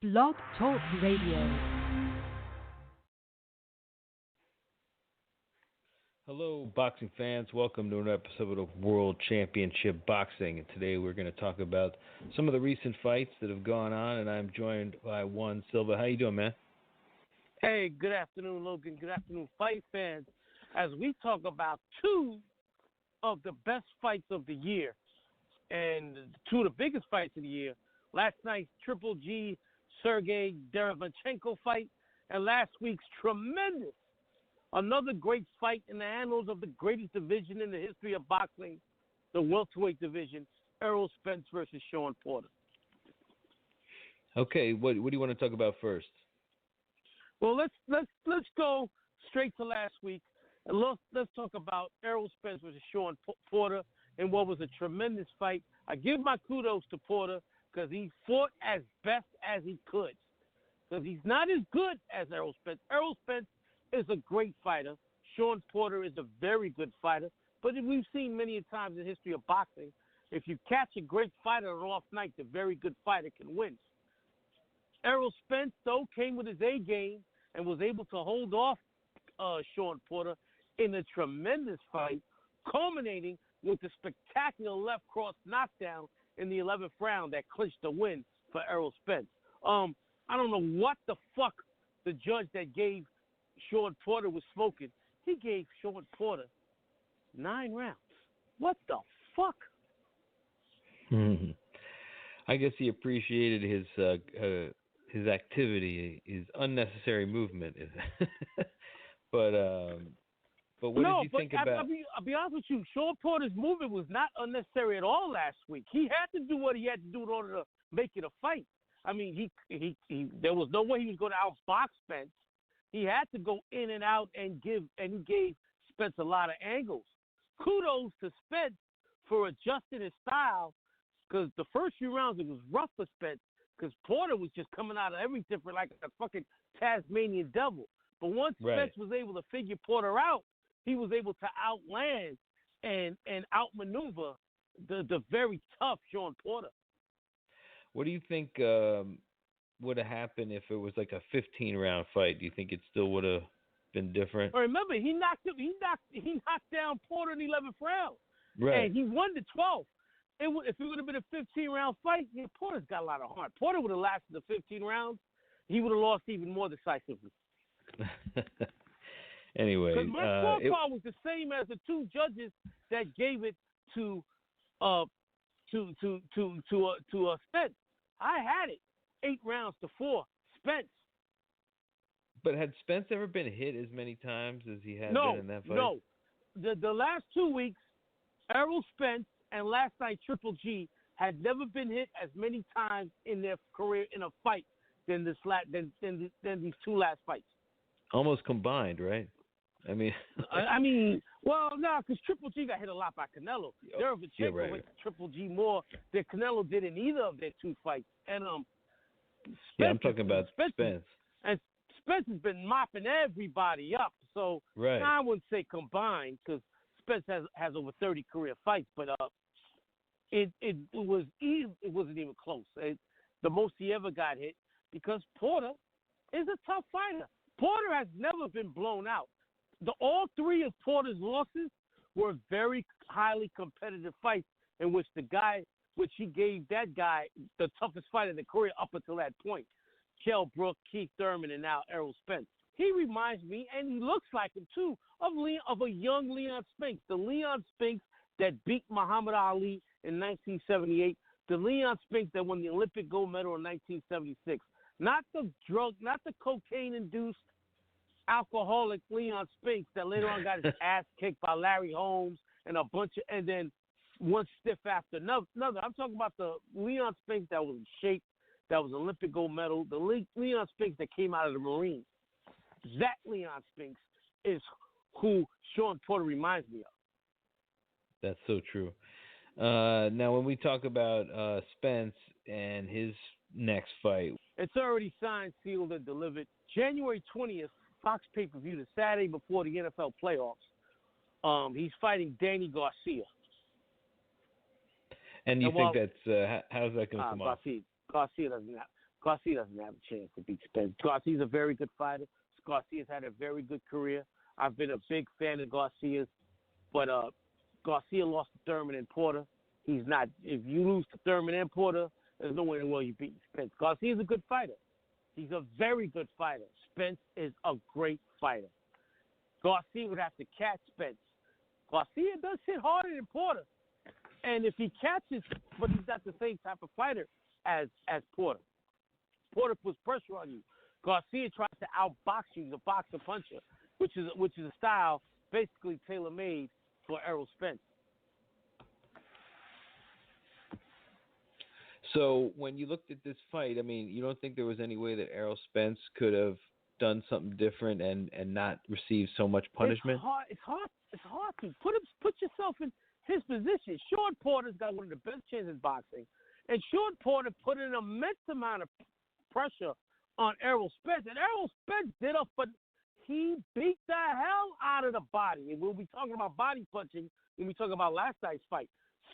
Blog Talk Radio. Hello, boxing fans. Welcome to an episode of World Championship Boxing. And today we're going to talk about some of the recent fights that have gone on, and I'm joined by Juan Silva. How you doing, man? Hey, good afternoon, Logan. Good afternoon, fight fans. As we talk about two of the best fights of the year and two of the biggest fights of the year, last night's Triple G Sergey-Derevyanchenko fight and last week's tremendous, another great fight in the annals of the greatest division in the history of boxing, the welterweight division, Errol Spence versus Shawn Porter. Okay, what do you want to talk about first? Well, let's go straight to last week, and let's talk about Errol Spence versus Shawn Porter in what was a tremendous fight. I give my kudos to Porter because he fought as best as he could. Because he's not as good as Errol Spence. Errol Spence is a great fighter. Shawn Porter is a very good fighter. But we've seen many times in the history of boxing, if you catch a great fighter on an off night, the very good fighter can win. Errol Spence, though, came with his A game and was able to hold off Shawn Porter in a tremendous fight, culminating with the spectacular left cross knockdown in the 11th round that clinched the win for Errol Spence. I don't know what the fuck the judge that gave Shawn Porter was smoking. He gave Shawn Porter 9 rounds. What the fuck? I guess he appreciated his activity, his unnecessary movement. But what did you think about? I'll be honest with you. Shawn Porter's movement was not unnecessary at all last week. He had to do what he had to do in order to make it a fight. I mean, he there was no way he was going to outbox Spence. He had to go in and out and he gave Spence a lot of angles. Kudos to Spence for adjusting his style, because the first few rounds it was rough for Spence because Porter was just coming out of every different like a fucking Tasmanian devil. But once Spence was able to figure Porter out, he was able to outland and outmaneuver the very tough Shawn Porter. What do you think would have happened if it was like a 15-round fight? Do you think it still would have been different? Well, remember, he knocked down Porter in the 11th round, right? And he won the 12th. If it would have been a 15-round fight, Porter's got a lot of heart. Porter would have lasted the 15 rounds. He would have lost even more decisively. Anyway, because my scorecard was the same as the two judges that gave it to Spence. I had it 8-4 Spence. But had Spence ever been hit as many times as he had been in that fight? No. The last 2 weeks, Errol Spence and last night Triple G had never been hit as many times in their career in a fight than these two last fights. Almost combined, right? I mean, well, no, because Triple G got hit a lot by Canelo. Derevyanchenko hit Triple G more than Canelo did in either of their two fights. And I'm talking about Spence. And Spence has been mopping everybody up. So I wouldn't say combined because Spence has over 30 career fights, but it wasn't even close. The most he ever got hit because Porter is a tough fighter. Porter has never been blown out. All three of Porter's losses were very highly competitive fights in which he gave that guy the toughest fight in the career up until that point. Kell Brook, Keith Thurman, and now Errol Spence. He reminds me, and he looks like him too, of a young Leon Spinks. The Leon Spinks that beat Muhammad Ali in 1978. The Leon Spinks that won the Olympic gold medal in 1976. Not the cocaine-induced alcoholic Leon Spinks that later on got his ass kicked by Larry Holmes and then one stiff after another. I'm talking about the Leon Spinks that was in shape, that was Olympic gold medal, the Leon Spinks that came out of the Marines. That Leon Spinks is who Shawn Porter reminds me of. That's so true. Now, when we talk about Spence and his next fight, it's already signed, sealed, and delivered. January 20th, Fox pay-per-view, the Saturday before the NFL playoffs. He's fighting Danny Garcia. And you think that's how's that going to come off? Garcia doesn't have. Garcia doesn't have a chance to beat Spence. Garcia's a very good fighter. Garcia's had a very good career. I've been a big fan of Garcia's, but Garcia lost to Thurman and Porter. He's not. If you lose to Thurman and Porter, there's no way in the world you beat Spence. Garcia's a good fighter. He's a very good fighter. Spence is a great fighter. Garcia would have to catch Spence. Garcia does hit harder than Porter. And if he catches, but he's not the same type of fighter as Porter. Porter puts pressure on you. Garcia tries to outbox you. He's a boxer puncher, which is a style basically tailor-made for Errol Spence. So when you looked at this fight, I mean, you don't think there was any way that Errol Spence could have done something different and not receive so much punishment? It's hard to put yourself in his position. Sean Porter's got one of the best chins in boxing, and Sean Porter put an immense amount of pressure on Errol Spence, and Errol Spence did up, but he beat the hell out of the body. And we'll be talking about body punching when we talk about last night's fight.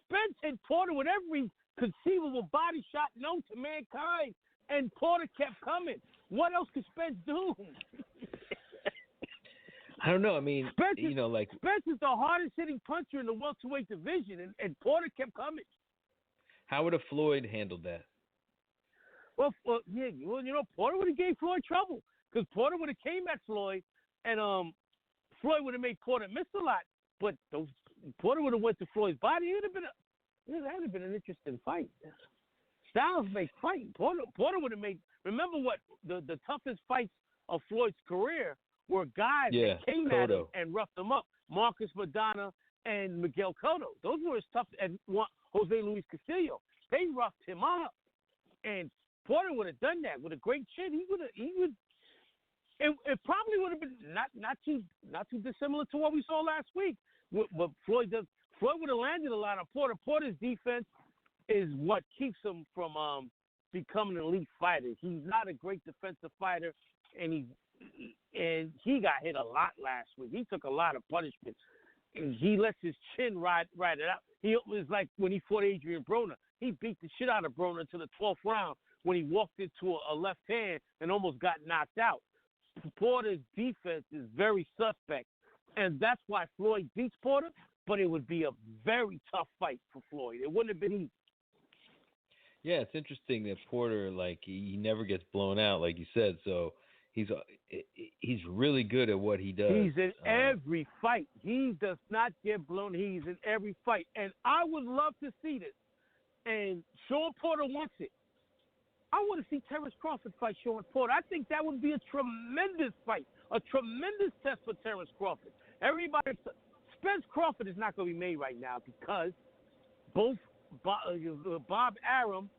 Spence hit Porter with every conceivable body shot known to mankind, and Porter kept coming. What else could Spence do? I don't know. I mean, Spence is the hardest hitting puncher in the welterweight division, and Porter kept coming. How would have Floyd handled that? Well, Porter would have gave Floyd trouble because Porter would have came at Floyd, and Floyd would have made Porter miss a lot. But Porter would have went to Floyd's body. It would have been an interesting fight. Styles make fighting. Porter would have made. Remember what the toughest fights of Floyd's career were guys that came at him and roughed him up. Marcus Madonna and Miguel Cotto. Those were as tough as Jose Luis Castillo. They roughed him up, and Porter would have done that with a great chin. He would. It probably would have been not too dissimilar to what we saw last week. What Floyd does. Floyd would have landed a lot on Porter. Porter's defense is what keeps him from becoming an elite fighter. He's not a great defensive fighter, and he got hit a lot last week. He took a lot of punishment. And he lets his chin ride it out. It was like when he fought Adrian Broner. He beat the shit out of Broner to the 12th round when he walked into a left hand and almost got knocked out. Porter's defense is very suspect, and that's why Floyd beats Porter, but it would be a very tough fight for Floyd. It wouldn't have been easy. Yeah, it's interesting that Porter, he never gets blown out, like you said, so he's really good at what he does. He's in every fight. He does not get blown. He's in every fight, and I would love to see this, and Sean Porter wants it. I want to see Terrence Crawford fight Sean Porter. I think that would be a tremendous fight, a tremendous test for Terrence Crawford. Spence Crawford is not going to be made right now because both Bob Arum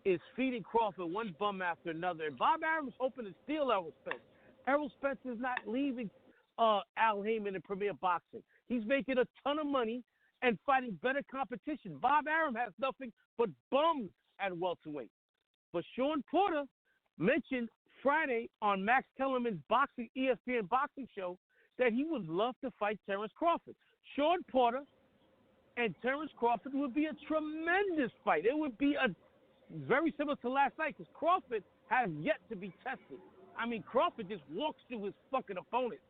is feeding Crawford one bum after another. And Bob Arum's hoping to steal Errol Spence. Errol Spence is not leaving Al Heyman in Premier Boxing. He's making a ton of money and fighting better competition. Bob Arum has nothing but bums at welterweight. But Sean Porter mentioned Friday on Max Kellerman's ESPN boxing show that he would love to fight Terrence Crawford. Sean Porter and Terrence Crawford would be a tremendous fight. It would be very similar to last night because Crawford has yet to be tested. I mean, Crawford just walks through his fucking opponent.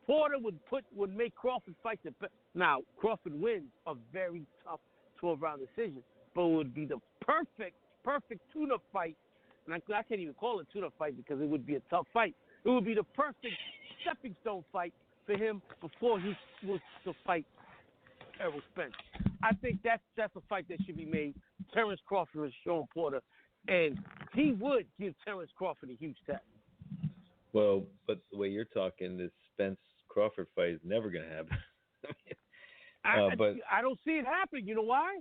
Porter would make Crawford fight the best. Now, Crawford wins a very tough 12-round decision, but it would be the perfect tune-up fight. And I can't even call it a tune-up fight because it would be a tough fight. It would be the perfect stepping stone fight for him before he was to fight Errol Spence. I think that's a fight that should be made. Terrence Crawford and Sean Porter, and he would give Terrence Crawford a huge test. Well, but the way you're talking, this Spence-Crawford fight is never going to happen. But I don't see it happening. You know why?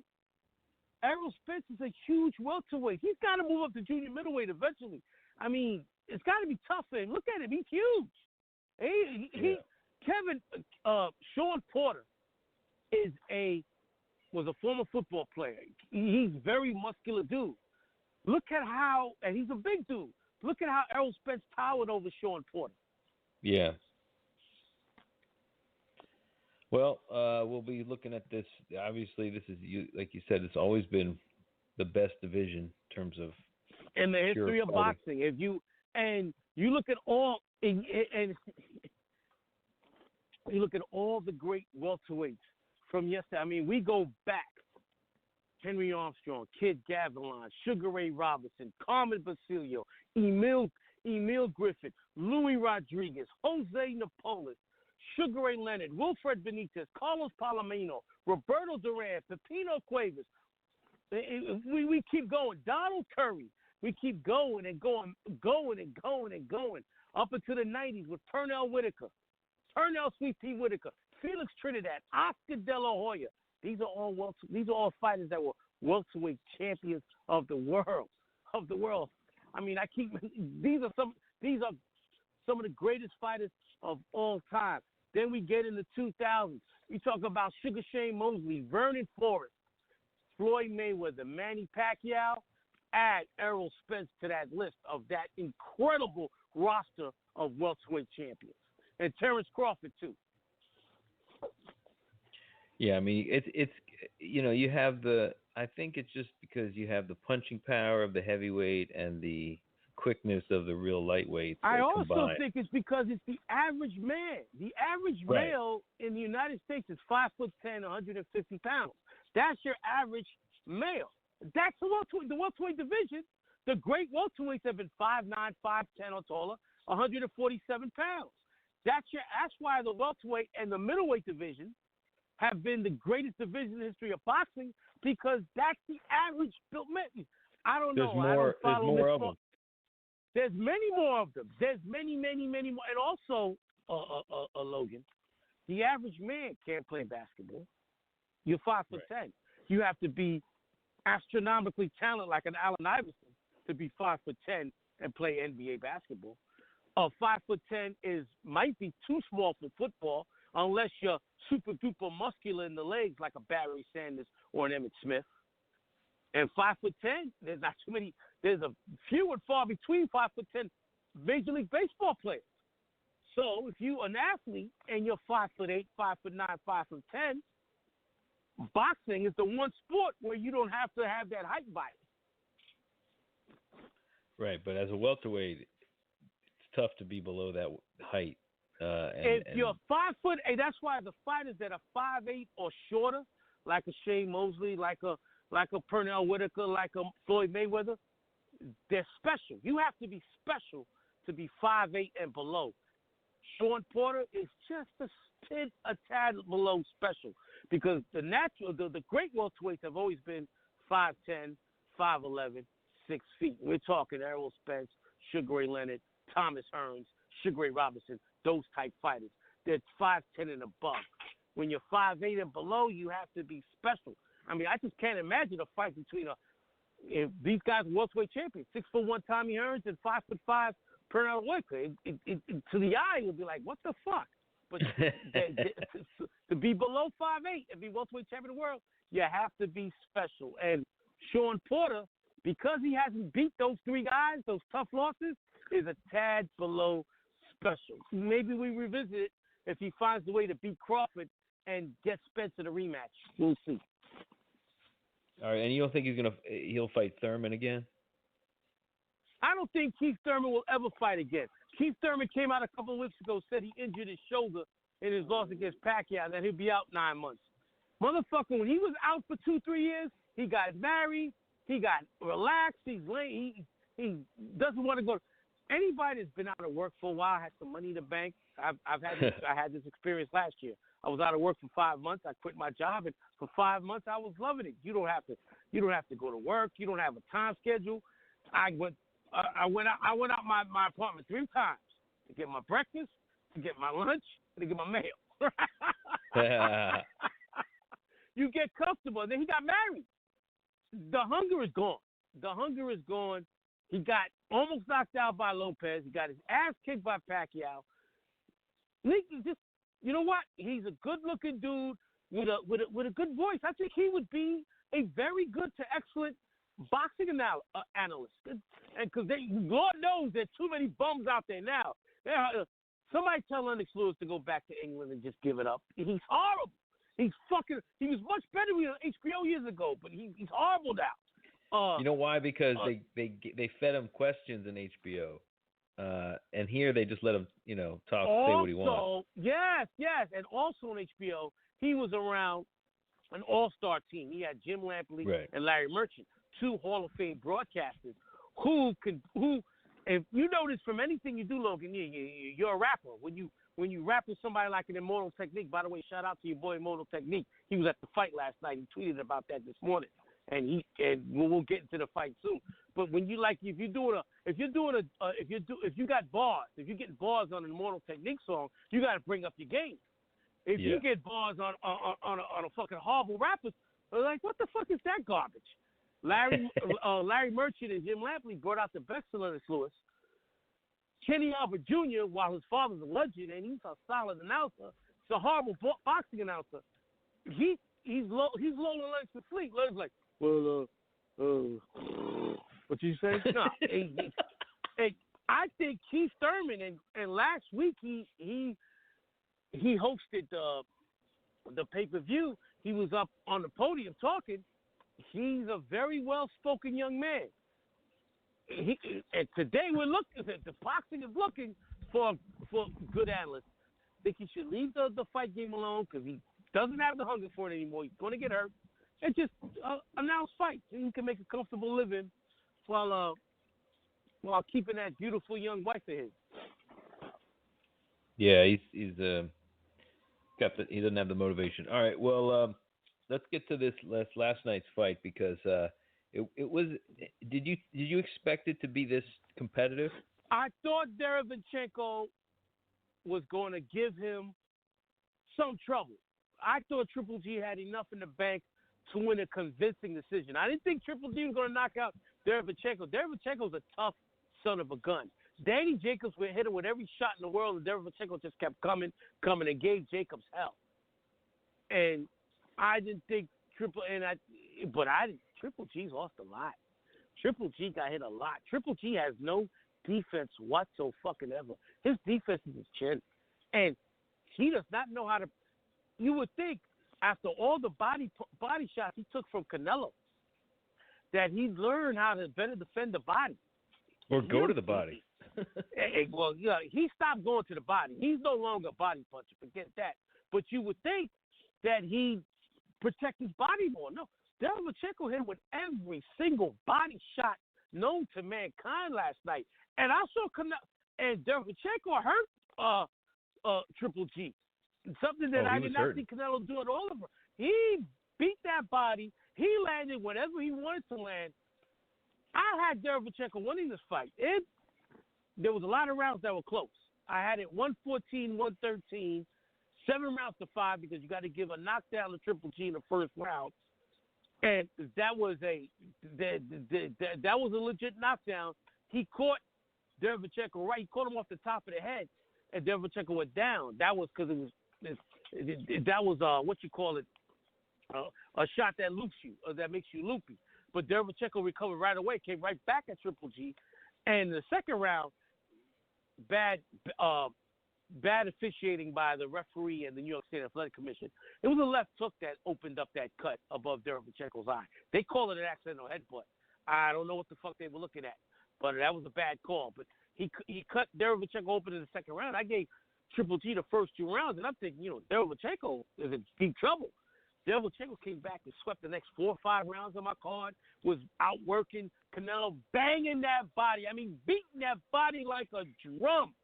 Errol Spence is a huge welterweight. He's got to move up to junior middleweight eventually. I mean, it's got to be tough for him. Look at him. He's huge. Sean Porter was a former football player. He's a very muscular dude. Look at and he's a big dude. Look at how Errol Spence towered over Sean Porter. Yeah. Well, we'll be looking at this. Obviously, this is, like you said, it's always been the best division in terms of in the history of boxing. If you look at all and you look at all the great welterweights from yesterday. I mean, we go back. Henry Armstrong, Kid Gavilan, Sugar Ray Robinson, Carmen Basilio, Emil Griffith, Louis Rodriguez, Jose Napoles, Sugar Ray Leonard, Wilfred Benitez, Carlos Palomino, Roberto Duran, Pepino Cuevas. We keep going. Donald Curry. We keep going and going up into the 90s with Pernell Whitaker, Sweet Pea Whitaker, Felix Trinidad, Oscar De La Hoya. These are all fighters that were welterweight champions of the world. I mean, these are some of the greatest fighters of all time. Then we get in the 2000s. We talk about Sugar Shane Mosley, Vernon Forrest, Floyd Mayweather, Manny Pacquiao. Add Errol Spence to that list of that incredible roster of welterweight champions, and Terrence Crawford too. Yeah, I mean, it's you have I think it's just because you have the punching power of the heavyweight and the quickness of the real lightweights. I also think it's because it's the average man. The average male in the United States is 5'10", 150 pounds. That's your average male. That's the welterweight division. The great welterweights have been 5'9", 5'10", or taller, 147 pounds. That's why the welterweight and the middleweight division have been the greatest division in the history of boxing, because that's the average built man. I don't know. There's more of them. There's many more of them. There's many more. And also, Logan, the average man can't play basketball. You're 5'10". You have to be astronomically talented like an Allen Iverson to be 5'10" and play NBA basketball. 5'10" might be too small for football unless you're super duper muscular in the legs like a Barry Sanders or an Emmitt Smith. And 5'10", there's not too many. There's a few and far between 5'10" Major League Baseball players. So if you're an athlete and you're 5'8", 5'9", 5'10", boxing is the one sport where you don't have to have that height bias. Right, but as a welterweight, it's tough to be below that height. If you're 5'8", that's why the fighters that are 5'8" or shorter, like a Shane Mosley, like a Pernell Whitaker, like a Floyd Mayweather, they're special. You have to be special to be 5'8" and below. Sean Porter is just a tad below special, because the great welterweights have always been 5'10", 5'11", 6 feet. We're talking Errol Spence, Sugar Ray Leonard, Thomas Hearns, Sugar Ray Robinson, those type fighters. They're 5'10" and above. When you're 5'8" and below, you have to be special. I mean, I just can't imagine a fight between if these guys are welterweight champions, 6'1" Tommy Hearns and 5'5" Pernell Whitaker. To the eye, you'll be like, what the fuck? But to be below 5'8" and be welterweight champion of the world, you have to be special. And Sean Porter, because he hasn't beat those three guys, those tough losses, is a tad below special. Maybe we revisit it if he finds a way to beat Crawford and get Spence in a rematch. We'll see. All right, and you don't think he'll fight Thurman again? I don't think Keith Thurman will ever fight again. Keith Thurman came out a couple of weeks ago, said he injured his shoulder in his loss against Pacquiao, that he'll be out 9 months. Motherfucker, when he was out for 2-3 years, he got married, he got relaxed, he doesn't want to go. Anybody that's been out of work for a while, has some money in the bank. I had this experience last year. I was out of work for 5 months. I quit my job, and for 5 months I was loving it. You don't have to go to work. You don't have a time schedule. I went out my apartment 3 times to get my breakfast, to get my lunch, and to get my mail. You get comfortable. And then he got married. The hunger is gone. He got almost knocked out by Lopez. He got his ass kicked by Pacquiao. You know what? He's a good-looking dude with a good voice. I think he would be a very good to excellent boxing analyst. And because Lord knows there's too many bums out there now. Somebody tell Lennox Lewis to go back to England and just give it up. He's horrible. He was much better on HBO years ago, but he's horrible now. You know why? Because they fed him questions in HBO, and here they just let him, talk, say what he wants. Yes, and also on HBO, he was around an all-star team. He had Jim Lampley and Larry Merchant, two Hall of Fame broadcasters who, if you notice from anything you do, Logan, you're a rapper. When you rap with somebody like an Immortal Technique, by the way, shout out to your boy Immortal Technique. He was at the fight last night. He tweeted about that this morning, and we'll get into the fight soon. But when you if you got bars, if you get bars on an Immortal Technique song, you got to bring up your game. If you get bars on a fucking horrible rapper, they're like, what the fuck is that garbage? Larry Merchant and Jim Lampley brought out the best in Lennox Lewis. Kenny Albert Jr., while his father's a legend and he's a solid announcer, he's a horrible boxing announcer. He's lulling Lennox to sleep. Lennox like, what you say? No. I think Keith Thurman and last week he hosted the pay-per-view. He was up on the podium talking. He's a very well-spoken young man. And today the boxing is looking for good analysts. I think he should leave the fight game alone because he doesn't have the hunger for it anymore. He's going to get hurt. And just announce fights. And he can make a comfortable living while keeping that beautiful young wife of his. Yeah, he's he doesn't have the motivation. All right, well, let's get to this last night's fight because it was. Did you expect it to be this competitive? I thought Derevyanchenko was going to give him some trouble. I thought Triple G had enough in the bank to win a convincing decision. I didn't think Triple G was going to knock out Derevyanchenko. Derevyanchenko's a tough son of a gun. Danny Jacobs would hit him with every shot in the world, and Derevyanchenko just kept coming, and gave Jacobs hell. And I didn't think Triple G's lost a lot. Triple G got hit a lot. Triple G has no defense whatsoever. His defense is his chin, and he does not know how to. You would think after all the body shots he took from Canelo that he'd learn how to better defend the body or go to the body. Well, yeah, he stopped going to the body. He's no longer a body puncher. Forget that. But you would think that he protect his body more. No, Derevyanchenko hit him with every single body shot known to mankind last night. And I saw Derevyanchenko hurt Triple G. Something that I did not see Canelo do at all of her. He beat that body. He landed whenever he wanted to land. I had Derevyanchenko winning this fight. There was a lot of rounds that were close. I had it 114, 113, 7 rounds to 5 because you got to give a knockdown to Triple G in the first round, and that was a legit knockdown. He caught Derevyanchenko right. He caught him off the top of the head, and Derevyanchenko went down. That was because that was what you call it, a shot that loops you or that makes you loopy. But Derevyanchenko recovered right away, came right back at Triple G, and the second round. Bad officiating by the referee and the New York State Athletic Commission. It was a left hook that opened up that cut above Derevyanchenko's eye. They call it an accidental headbutt. I don't know what the fuck they were looking at, but that was a bad call. But he cut Derevyanchenko open in the second round. I gave Triple G the first 2 rounds, and I'm thinking, Derevyanchenko is in deep trouble. Derevyanchenko came back and swept the next 4 or 5 rounds on my card, was outworking Canelo, banging that body. I mean, beating that body like a drum.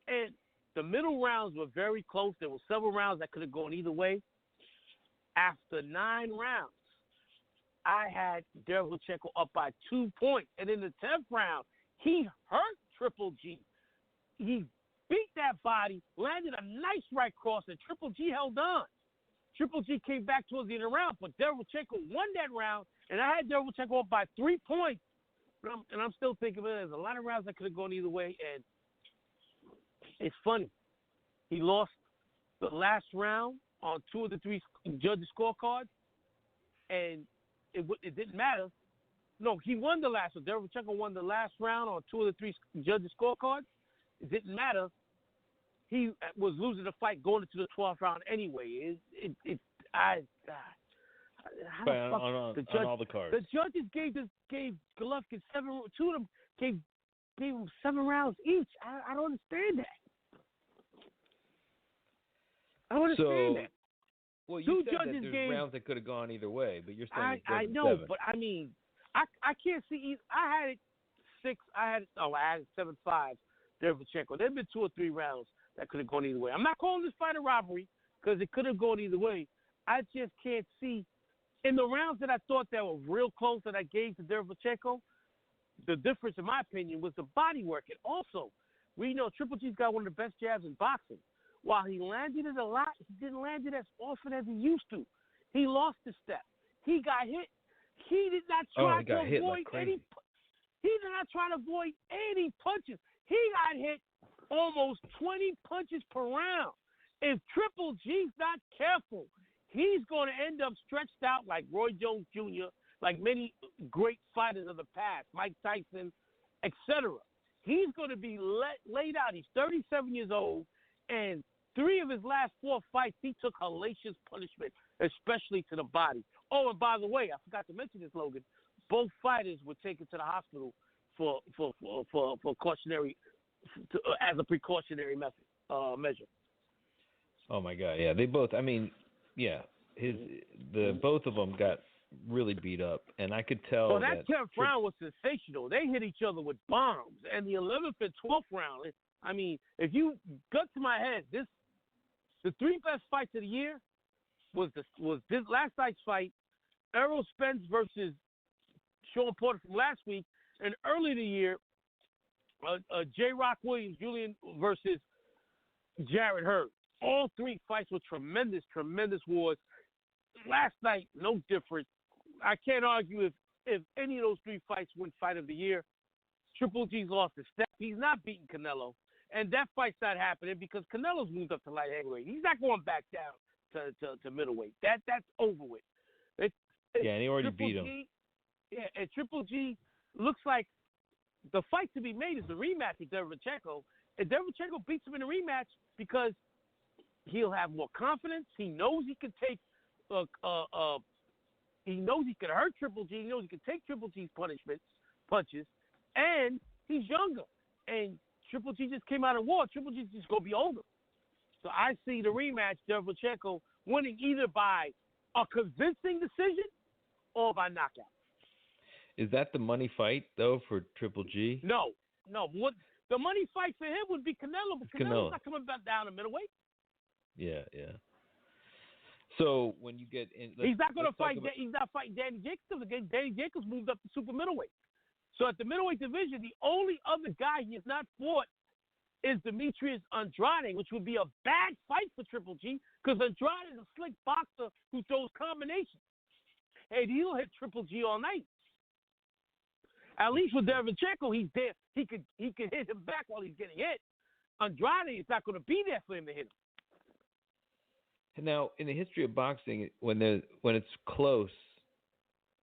And the middle rounds were very close. There were several rounds that could have gone either way. After 9 rounds, I had Derevyanchenko up by 2 points. And in the 10th round, he hurt Triple G. He beat that body, landed a nice right cross, and Triple G held on. Triple G came back towards the end of the round, but Derevyanchenko won that round, and I had Derevyanchenko up by 3 points. And I'm still thinking, man, there's a lot of rounds that could have gone either way, and it's funny. He lost the last round on 2 of the 3 judges' scorecards, and it didn't matter. No, he won the last one. Derevyanchenko won the last round on 2 of the 3 judges' scorecards. It didn't matter. He was losing the fight going into the 12th round anyway. On all the cards. The judges gave Golovkin 7. Two of them gave him 7 rounds each. I don't understand that. I don't understand that. Well, you said that there's rounds that could have gone either way, but you're saying I know, 7. But I mean, I can't see either. I had it 6. I had it 7-5. Derevyanchenko. There've been 2 or 3 rounds that could have gone either way. I'm not calling this fight a robbery because it could have gone either way. I just can't see. In the rounds that I thought that were real close that I gave to Derevyanchenko, the difference, in my opinion, was the body work. And also, we know Triple G's got one of the best jabs in boxing. While he landed it a lot, he didn't land it as often as he used to. He lost the step. He got hit. He did not try to avoid any. He did not try to avoid any punches. He got hit almost 20 punches per round. If Triple G's not careful, he's going to end up stretched out like Roy Jones Jr., like many great fighters of the past, Mike Tyson, etc. He's going to be laid out. He's 37 years old, and 3 of his last 4 fights, he took hellacious punishment, especially to the body. Oh, and by the way, I forgot to mention this, Logan. Both fighters were taken to the hospital for cautionary, as a precautionary measure. Oh my God! Yeah, they both. I mean, yeah, both of them got really beat up, and I could tell. Well, that 10th round was sensational. They hit each other with bombs, and the 11th and 12th round. I mean, if you got to my head, the 3 best fights of the year was this last night's fight, Errol Spence versus Sean Porter from last week, and early in the year, J. Rock Williams, Julian versus Jarrett Hurd. All 3 fights were tremendous wars. Last night, no different. I can't argue if any of those 3 fights win fight of the year. Triple G's lost a step. He's not beating Canelo. And that fight's not happening because Canelo's moved up to light heavyweight. He's not going back down to middleweight. That's over with. And he already beat him. Yeah, and Triple G looks like the fight to be made is the rematch with Derevyanchenko. And Derevyanchenko beats him in the rematch because he'll have more confidence. He knows he can take he knows he can hurt Triple G. He knows he can take Triple G's punches, and he's younger. And Triple G just came out of war. Triple G's just going to be older. So I see the rematch, Derevyanchenko winning either by a convincing decision or by knockout. Is that the money fight, though, for Triple G? No. What the money fight for him would be Canelo, but Canelo's not coming back down to middleweight. Yeah. So when you get in, he's not going to fight. He's not fighting Danny Jacobs again. Danny Jacobs moved up to super middleweight. So at the middleweight division, the only other guy he has not fought is Demetrius Andrade, which would be a bad fight for Triple G because Andrade is a slick boxer who throws combinations, and he'll hit Triple G all night. At least with Derevyanchenko, he's there. He could hit him back while he's getting hit. Andrade is not going to be there for him to hit him. Now, in the history of boxing, when it's close,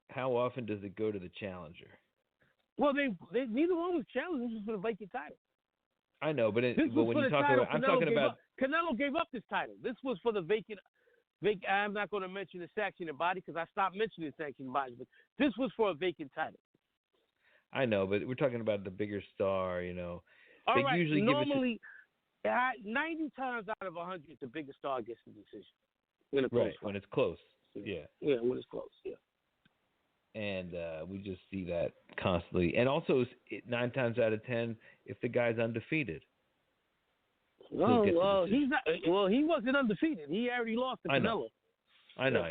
how often does it go to the challenger? Well, they neither one was challenged. This was for the vacant title. I know, but when you talk about, I'm talking about Canelo gave up this title. This was for the vacant. I'm not going to mention the sanctioning body because I stopped mentioning sanctioning bodies, but this was for a vacant title. I know, but we're talking about the bigger star, you know. All right, usually normally, 90 times out of 100, the bigger star gets the decision. When it's close. Yeah. Yeah, when it's close, yeah. And we just see that constantly. And also, 9 times out of 10, if the guy's undefeated. Well, he's not. Well, he wasn't undefeated. He already lost to Canelo. I know.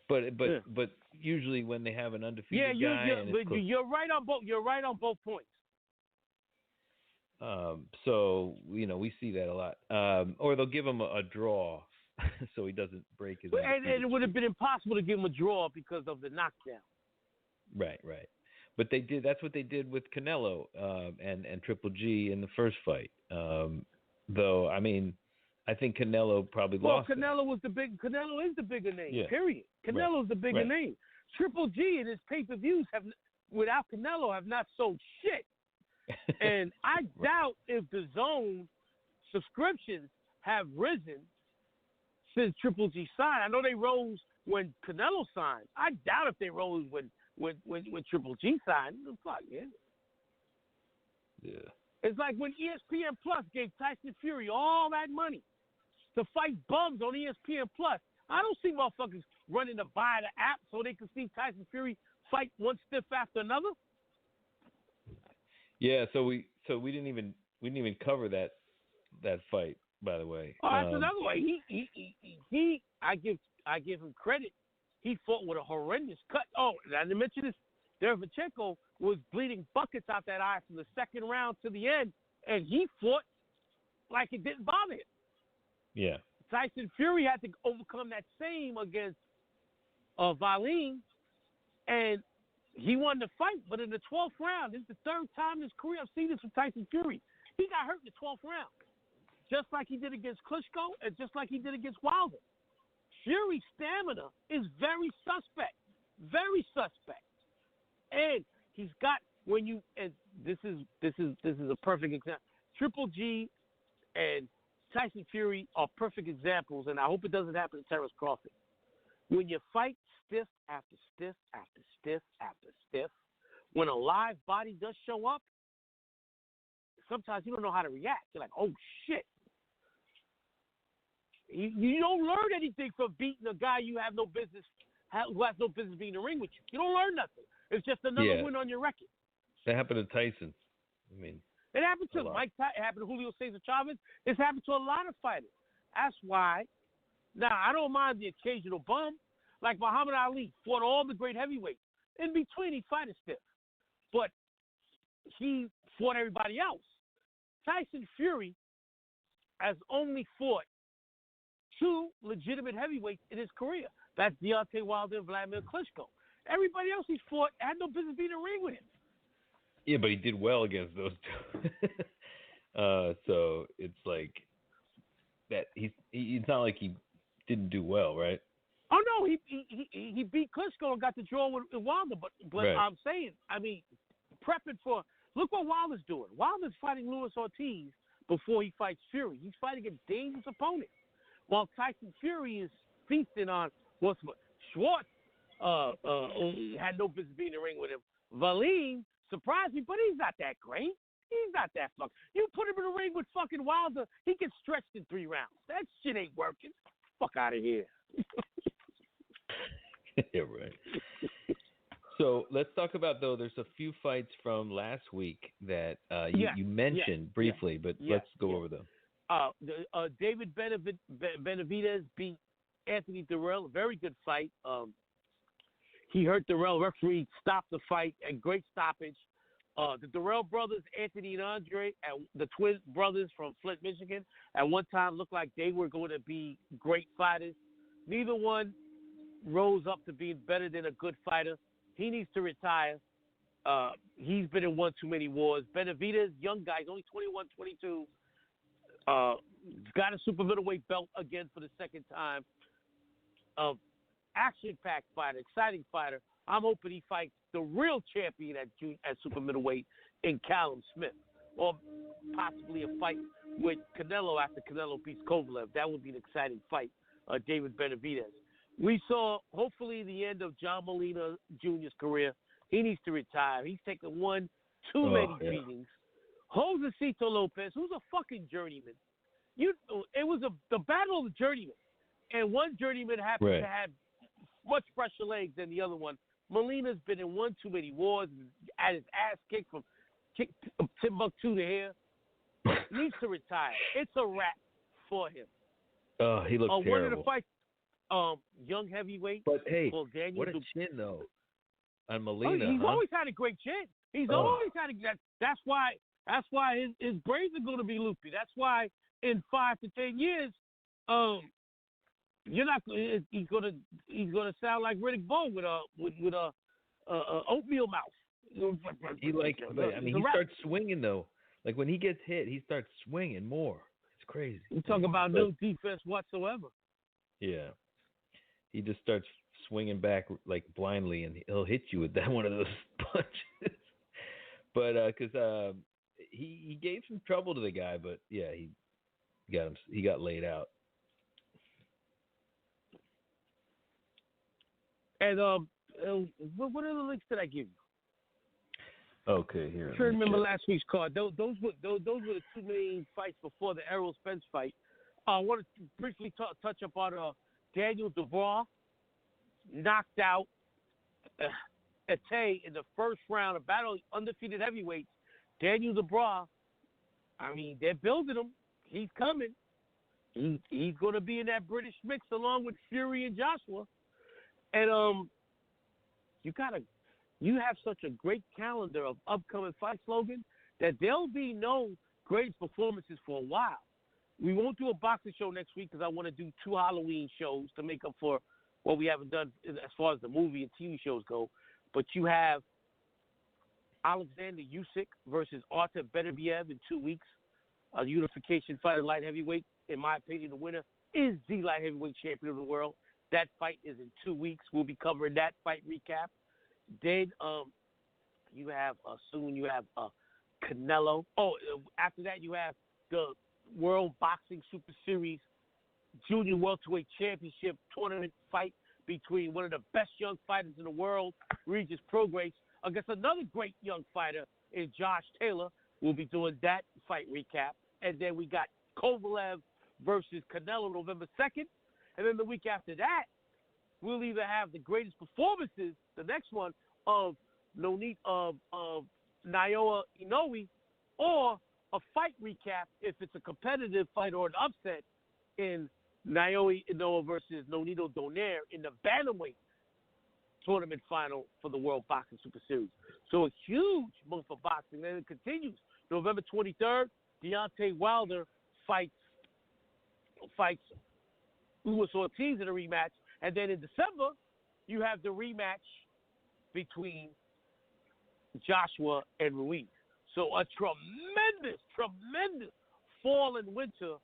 But usually when they have an undefeated guy, you're right on both. You're right on both points. So we see that a lot. Or they'll give him a draw, so he doesn't break his. And it would have been impossible to give him a draw because of the knockdown. Right. But they did. That's what they did with Canelo and Triple G in the first fight. Though, I mean, I think Canelo probably lost. Well, Canelo is the bigger name. Yeah. Period. Canelo's the bigger name. Triple G and his pay-per-views without Canelo, have not sold shit. And I doubt if the Zone subscriptions have risen since Triple G signed. I know they rose when Canelo signed. I doubt if they rolled when Triple G signed. Fuck, man. Yeah. It's like when ESPN Plus gave Tyson Fury all that money to fight bums on ESPN Plus. I don't see motherfuckers running to buy the app so they can see Tyson Fury fight one stiff after another. Yeah, so we didn't even cover that fight, by the way. Oh, that's another way. He I give him credit. He fought with a horrendous cut. Oh, and I didn't mention this. Derevyanchenko was bleeding buckets out that eye from the second round to the end, and he fought like it didn't bother him. Yeah. Tyson Fury had to overcome that same against Valine, and he won the fight. But in the 12th round, this is the third time in his career I've seen this with Tyson Fury. He got hurt in the 12th round, just like he did against Klitschko and just like he did against Wilder. Fury's stamina is very suspect, and he's got and this is a perfect example. Triple G and Tyson Fury are perfect examples, and I hope it doesn't happen to Terrence Crawford. When you fight stiff after stiff after stiff after stiff, when a live body does show up, sometimes you don't know how to react. You're like, oh, shit. You don't learn anything from beating a guy you have no business, who has no business being in the ring with you. You don't learn nothing. It's just another win on your record. That happened to Tyson. I mean, it happened to Mike Tyson. It happened to Julio Cesar Chavez. It's happened to a lot of fighters. That's why. Now, I don't mind the occasional bum. Like Muhammad Ali fought all the great heavyweights. In between, he fight a stiff. But he fought everybody else. Tyson Fury has only fought 2 legitimate heavyweights in his career. That's Deontay Wilder and Vladimir Klitschko. Everybody else he's fought had no business being in the ring with him. Yeah, but he did well against those two. So it's like that. It's not like he didn't do well, right? Oh no, he beat Klitschko and got the draw with Wilder. But right. I'm saying, I mean, prepping for. Look what Wilder's doing. Wilder's fighting Luis Ortiz before he fights Fury. He's fighting a dangerous opponent, while Tyson Fury is feasting on Schwartz. Had no business being in the ring with him. Valine surprised me, but he's not that great. He's not that fuck. You put him in the ring with fucking Wilder, he gets stretched in 3 rounds. That shit ain't working. Fuck out of here. Yeah, right. So let's talk about, though, there's a few fights from last week that you mentioned briefly, but let's go over them. David Benavidez beat Anthony Dirrell, a very good fight. He hurt Dirrell. Referee stopped the fight, a great stoppage. The Dirrell brothers, Anthony and Andre, and the twin brothers from Flint, Michigan, at one time looked like they were going to be great fighters. Neither one rose up to being better than a good fighter. He needs to retire. He's been in one too many wars. Benavidez, young guy, he's only 21, 22. Got a super middleweight belt again for the second time. Action-packed fighter, exciting fighter. I'm hoping he fights the real champion at super middleweight in Callum Smith, or possibly a fight with Canelo after Canelo beats Kovalev. That would be an exciting fight. David Benavidez. We saw hopefully the end of John Molina Jr.'s career. He needs to retire. He's taken one too many beatings. Josecito Lopez, who's a fucking journeyman. It was the battle of the journeyman, and one journeyman happened to have much fresher legs than the other one. Molina's been in one too many wars, had his ass kicked from Timbuktu to here. He needs to retire. It's a wrap for him. He looks terrible. One of the fights, young heavyweight. But hey, Daniel what a chin though on Molina. He's always had a great chin. He's always had a. That's why his brains are going to be loopy. That's why in 5 to 10 years, you're not. He's gonna sound like Riddick Bowe with a oatmeal mouth. He starts swinging though. Like when he gets hit, he starts swinging more. It's crazy. You talk about no defense whatsoever. Yeah, he just starts swinging back like blindly, and he'll hit you with one of those punches. But because he gave some trouble to the guy, but yeah, he got laid out. And what other links did I give you? Okay, here. I'm trying to remember last week's card. Those were the two main fights before the Errol Spence fight. I want to briefly touch upon Daniel Dubois knocked out Ate in the first round of battle undefeated heavyweights. Daniel Dubois, I mean, they're building him. He's coming. He's going to be in that British mix along with Fury and Joshua. And you have such a great calendar of upcoming fights, Logan, that there'll be no great performances for a while. We won't do a boxing show next week because I want to do 2 Halloween shows to make up for what we haven't done as far as the movie and TV shows go. But you have Alexander Usyk versus Artur Beterbiev in 2 weeks, a unification fight at light heavyweight. In my opinion, the winner is the light heavyweight champion of the world. That fight is in 2 weeks. We'll be covering that fight recap. Then you have Canelo. After that you have the World Boxing Super Series Junior Welterweight Championship tournament fight between one of the best young fighters in the world, Regis Prograis, against another great young fighter in Josh Taylor. We'll be doing that fight recap. And then we got Kovalev versus Canelo November 2nd. And then the week after that, we'll either have the greatest performances, the next one, of Naoya Inoue, or a fight recap if it's a competitive fight or an upset in Naoya Inoue versus Nonito Donaire in the bantamweight tournament final for the World Boxing Super Series. So a huge month for boxing. And it continues. November 23rd, Deontay Wilder fights Luis Ortiz in a rematch. And then in December, you have the rematch between Joshua and Ruiz. So a tremendous fall and winter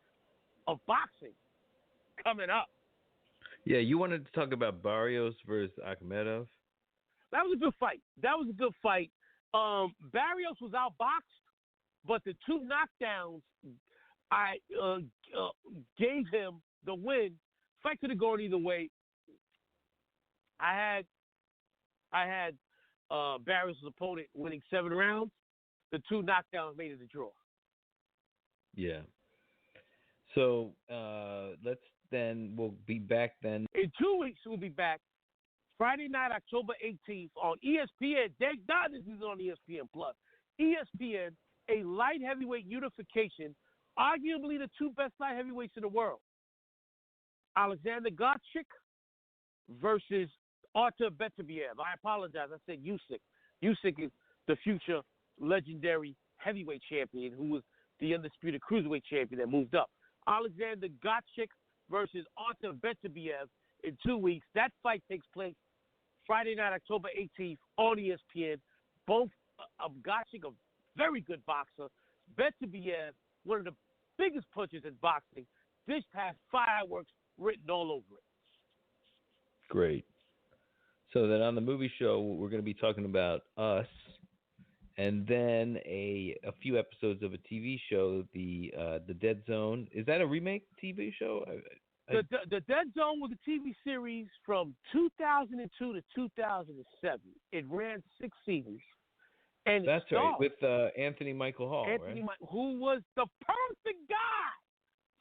of boxing coming up. Yeah, you wanted to talk about Barrios versus Akhmedov? That was a good fight. Barrios was outboxed, but the 2 knockdowns I gave him the win. Fight could have gone either way. I had Barrios' opponent winning 7 rounds. The 2 knockdowns made it a draw. Yeah. So we'll be back then. In 2 weeks, we'll be back. Friday night, October 18th on ESPN. This is on ESPN Plus. ESPN, a light heavyweight unification, arguably the 2 best light heavyweights in the world. Alexander Gotchik versus Artur Beterbiev. I apologize. I said Usyk. Usyk is the future legendary heavyweight champion who was the undisputed cruiserweight champion that moved up. Alexander Gotchik versus Artur Beterbiev in 2 weeks. That fight takes place Friday night, October 18th on ESPN. Both of Gotchik, a very good boxer. Beterbiev, one of the biggest punchers in boxing. This has fireworks written all over it. Great. So then on the movie show, we're going to be talking about Us, and then a few episodes of a TV show, the Dead Zone. Is that a remake TV show? The Dead Zone was a TV series from 2002 to 2007. It ran 6 seasons. And that's right, with Anthony Michael Hall, right? Who was the perfect guy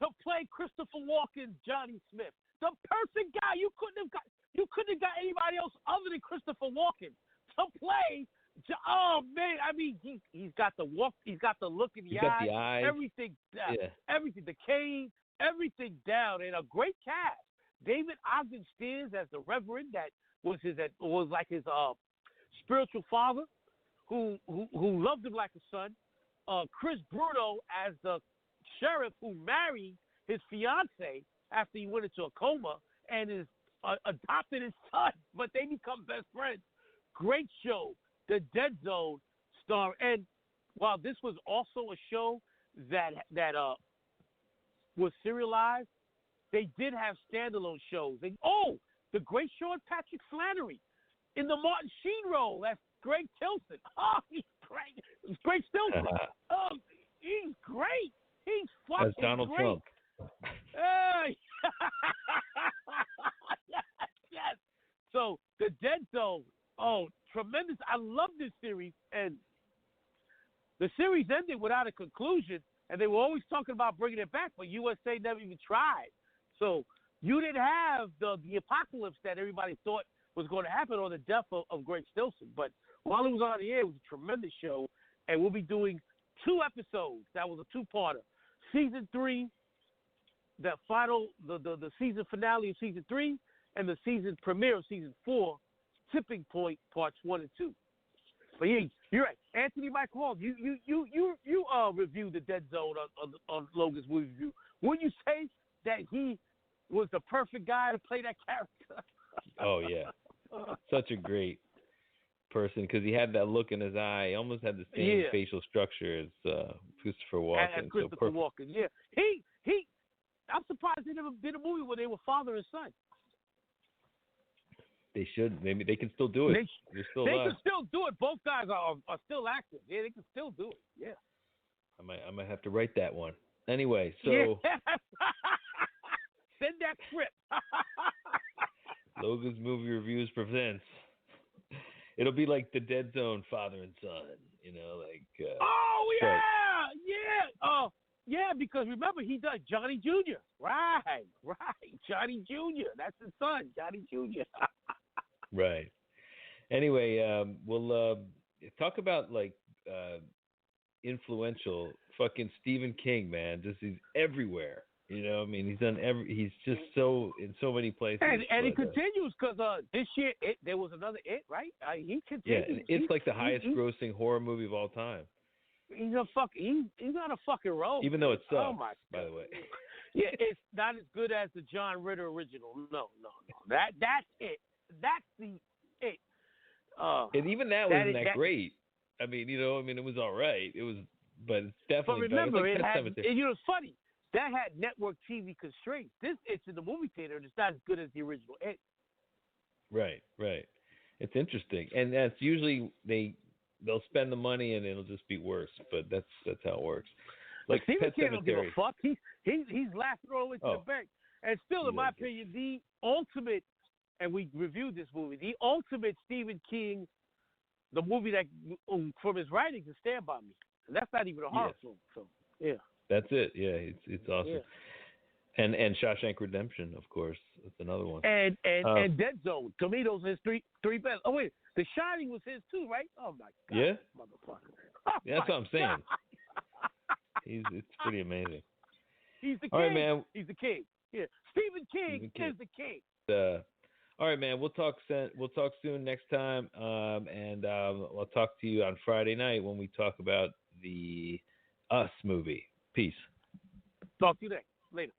to play Christopher Walken, Johnny Smith. The perfect guy. You couldn't have got anybody else other than Christopher Walken to play. Oh man, I mean he's got the walk, he's got the look in the eyes, everything down, everything, the cane, everything down, and a great cast. David Ogden Stiers as the Reverend that was like his spiritual father, who loved him like a son. Chris Bruno as the sheriff who married his fiance after he went into a coma and is adopted his son, but they become best friends. Great show, The Dead Zone star. And while this was also a show that was serialized, they did have standalone shows. And, the great show with Patrick Flannery in the Martin Sheen role. That's Greg Tilson. Oh, he's great. It's Greg Tilson. He's great. He's fucking That's Donald great. Trump. Yes. So, The tremendous. I love this series, and the series ended without a conclusion, and they were always talking about bringing it back, but USA never even tried. So you didn't have the apocalypse that everybody thought was going to happen or the death of Greg Stilson. But while it was on the air, it was a tremendous show, and we'll be doing 2 episodes. That was a 2-parter. Season 3, the season finale of Season 3, and the season premiere of Season 4, Tipping Point, Parts 1 and 2. But yeah, you're right. Anthony Michael Hall, you reviewed the Dead Zone on Logan's movie review. Wouldn't you say that he was the perfect guy to play that character? Oh, yeah. Such a great person because he had that look in his eye. He almost had the same facial structure as Christopher Walken. And Christopher Walken, yeah. I'm surprised they never did a movie where they were father and son. They should. Maybe they can still do it. They can still do it. Both guys are still active. Yeah, they can still do it. Yeah. I might have to write that one. Anyway, so send that script. Logan's Movie Reviews presents. It'll be like the Dead Zone, father and son. Yeah, because remember he does Johnny Jr. Right, Johnny Jr. That's his son, Johnny Jr. Right. Anyway, we'll talk about influential fucking Stephen King, man. Just he's everywhere. He's done he's just so in so many places. And he continues because this year there was another It, right? He continues. Yeah, it's like the highest grossing horror movie of all time. He's on a fucking roll. Even though it sucks, oh my God. By the way. Yeah, it's not as good as the John Ritter original. No. That's it. That's the It. And even that wasn't that great. I mean, it was all right. It was, but it's definitely. But remember, better. it's funny. That had network TV constraints. It's in the movie theater, and it's not as good as the original It. Right. It's interesting, and that's usually they'll spend the money and it'll just be worse. But that's how it works. Like Stephen King Cemetery. don't give a fuck. He's laughing all the way to the bank. And still, in my opinion, the ultimate, and we reviewed this movie, the ultimate Stephen King, the movie that from his writings is Stand By Me, and that's not even a horror film. So yeah. That's it. Yeah, it's awesome. Yeah. And Shawshank Redemption, of course, that's another one. And Dead Zone. To me, those are his three best. Oh wait, The Shining was his too, right? Oh my God. Yeah. Motherfucker. Yeah, that's what I'm saying. It's pretty amazing. He's the king. All right, man. He's the king. Yeah. Stephen King is the king. All right, man. We'll talk soon next time, and I'll talk to you on Friday night when we talk about the Us movie. Peace. Talk to you later.